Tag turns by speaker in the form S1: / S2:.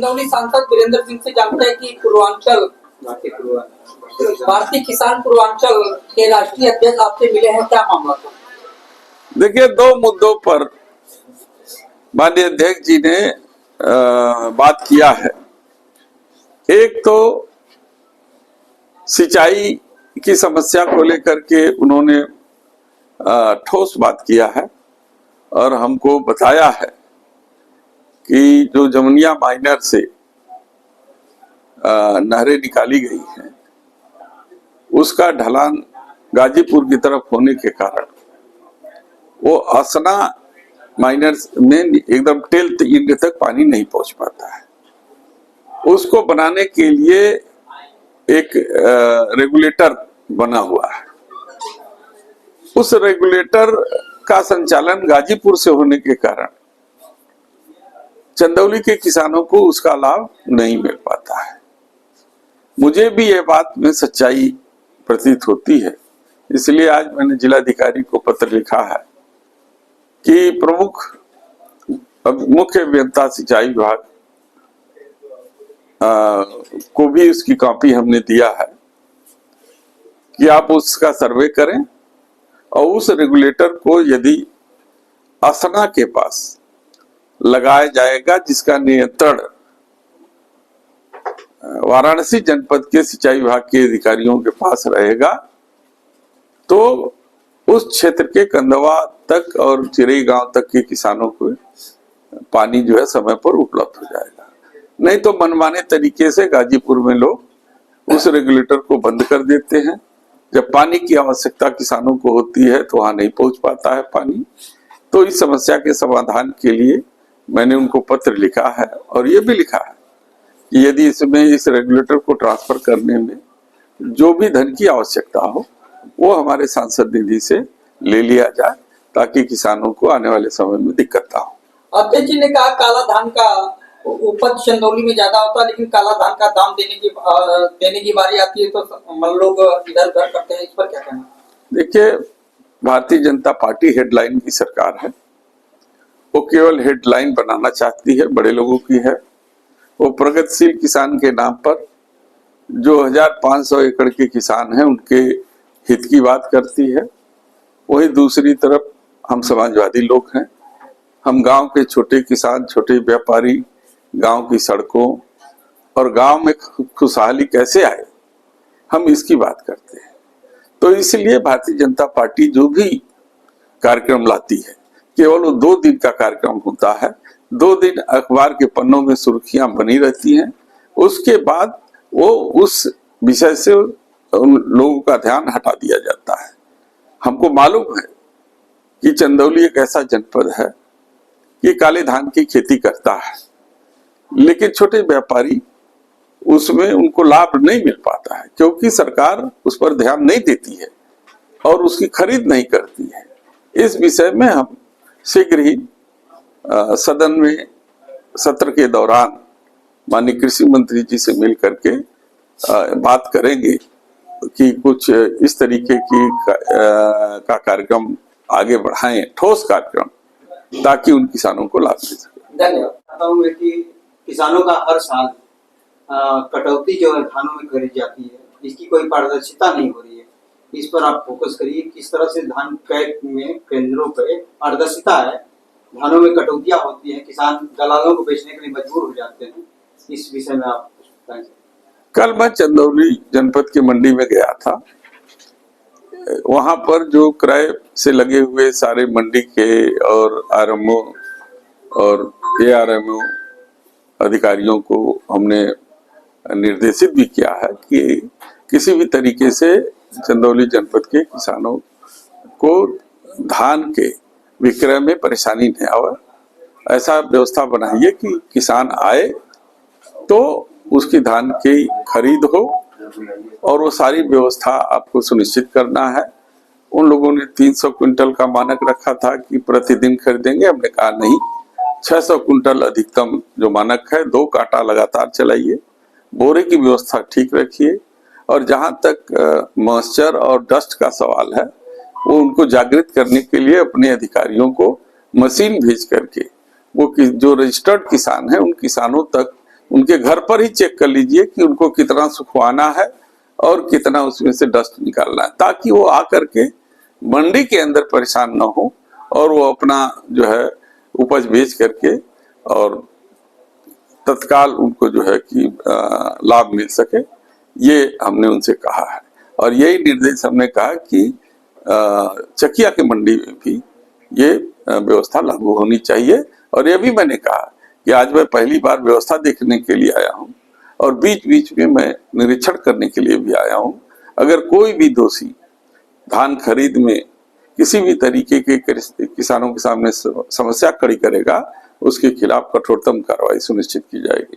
S1: चंदौली सांसद वीरेंद्र सिंह से जानते हैं कि पूर्वांचल भारतीय किसान पूर्वांचल के राष्ट्रीय अध्यक्ष आपसे मिले हैं, क्या मामला था?
S2: देखिए, दो मुद्दों पर माननीय अध्यक्ष जी ने बात किया है। एक तो सिंचाई की समस्या को लेकर के उन्होंने ठोस बात किया है और हमको बताया है कि जो जमुनिया माइनर से नहरें निकाली गई हैं उसका ढलान गाजीपुर की तरफ होने के कारण वो असना माइनर में एकदम टेल इंड तक पानी नहीं पहुंच पाता है। उसको बनाने के लिए एक रेगुलेटर बना हुआ है। उस रेगुलेटर का संचालन गाजीपुर से होने के कारण चंदौली के किसानों को उसका लाभ नहीं मिल पाता है। मुझे भी यह बात में सच्चाई प्रतीत होती है, इसलिए आज मैंने जिलाधिकारी को पत्र लिखा है कि प्रमुख मुख्य अभियंता सिंचाई विभाग को भी उसकी कॉपी हमने दिया है कि आप उसका सर्वे करें और उस रेगुलेटर को यदि असना के पास लगाया जाएगा, जिसका नियंत्रण वाराणसी जनपद के सिंचाई विभाग के अधिकारियों के पास रहेगा, तो उस क्षेत्र के कंदवा तक और चिरई गांव तक के किसानों को पानी जो है समय पर उपलब्ध हो जाएगा। नहीं तो मनमाने तरीके से गाजीपुर में लोग उस रेगुलेटर को बंद कर देते हैं। जब पानी की आवश्यकता किसानों को होती है तो वहां नहीं पहुंच पाता है पानी। तो इस समस्या के समाधान के लिए मैंने उनको पत्र लिखा है और ये भी लिखा है कि यदि इसमें इस रेगुलेटर को ट्रांसफर करने में जो भी धन की आवश्यकता हो वो हमारे सांसद निधि से ले लिया जाए, ताकि किसानों को आने वाले समय में दिक्कत ना हो।
S1: अध्यक्ष जी ने कहा काला धान का उपज चंदौली में ज्यादा होता है, लेकिन काला धान का दाम देने की बारी आती है तो लोग इधर उधर करते हैं, इस पर क्या कहना?
S2: देखिए, भारतीय जनता पार्टी हेडलाइन की सरकार है। वो केवल हेडलाइन बनाना चाहती है, बड़े लोगों की है। वो प्रगतिशील किसान के नाम पर जो 1500 एकड़ के किसान हैं उनके हित की बात करती है। वही दूसरी तरफ हम समाजवादी लोग हैं। हम गांव के छोटे किसान, छोटे व्यापारी, गांव की सड़कों और गांव में खुशहाली कैसे आए, हम इसकी बात करते हैं। तो इसलिए भारतीय जनता पार्टी जो भी कार्यक्रम लाती है केवल वो 2 दिन का कार्यक्रम होता है। 2 दिन अखबार के पन्नों में सुर्खियां बनी रहती हैं, उसके बाद वो उस विषय से उन लोगों का ध्यान हटा दिया जाता है। हमको मालूम है कि चंदौली एक ऐसा जनपद है कि काले धान की खेती करता है, लेकिन छोटे व्यापारी उसमें उनको लाभ नहीं मिल पाता है क्योंकि सरकार उस पर ध्यान नहीं देती है और उसकी खरीद नहीं करती है। इस विषय में हम शीघ्र ही सदन में सत्र के दौरान माननीय कृषि मंत्री जी से मिल करके बात करेंगे कि कुछ इस तरीके की का कार्यक्रम आगे बढ़ाएं, ठोस कार्यक्रम, ताकि उन किसानों को लाभ मिल सके।
S3: धन्यवाद। कि किसानों का हर साल कटौती जो है धानों में करी जाती है, इसकी कोई पारदर्शिता नहीं हो रही है। इस पर आप फोकस करिए, किस तरह से धान क्रय में केंद्रों पे पारदर्शिता है, धानों में कटौतियां होती हैं, किसान दलालों को बेचने के लिए मजबूर हो जाते हैं। इस विषय में आप बताएं।
S2: कल मैं चंदौली जनपद की मंडी में गया था। वहां पर जो क्रय से लगे हुए सारे मंडी के और आरएमओ और एआरएमओ अधिकारियों को हमने निर्देशित भी किया है कि किसी भी तरीके से चंदौली जनपद के किसानों को धान के विक्रय में परेशानी नहीं आवे। ऐसा व्यवस्था बनाइए कि किसान आए तो उसकी धान की खरीद हो, और वो सारी व्यवस्था आपको सुनिश्चित करना है। उन लोगों ने 300 क्विंटल का मानक रखा था कि प्रतिदिन खरीदेंगे। हमने कहा नहीं, 600 क्विंटल अधिकतम जो मानक है, 2 कांटा लगातार चलाइए, बोरे की व्यवस्था ठीक रखिए, और जहां तक मॉइस्चर और डस्ट का सवाल है वो उनको जागृत करने के लिए अपने अधिकारियों को मशीन भेज करके वो जो रजिस्टर्ड किसान है उन किसानों तक उनके घर पर ही चेक कर लीजिए कि उनको कितना सुखवाना है और कितना उसमें से डस्ट निकालना है, ताकि वो आकर के मंडी के अंदर परेशान ना हो और वो अपना जो है उपज बेच करके और तत्काल उनको जो है कि लाभ मिल सके। ये हमने उनसे कहा है और यही निर्देश हमने कहा कि चकिया के मंडी में भी ये व्यवस्था लागू होनी चाहिए। और ये भी मैंने कहा कि आज मैं पहली बार व्यवस्था देखने के लिए आया हूँ और बीच बीच में मैं निरीक्षण करने के लिए भी आया हूँ। अगर कोई भी दोषी धान खरीद में किसी भी तरीके के किसानों के सामने समस्या खड़ी करेगा, उसके खिलाफ कठोरतम कार्रवाई सुनिश्चित की जाएगी।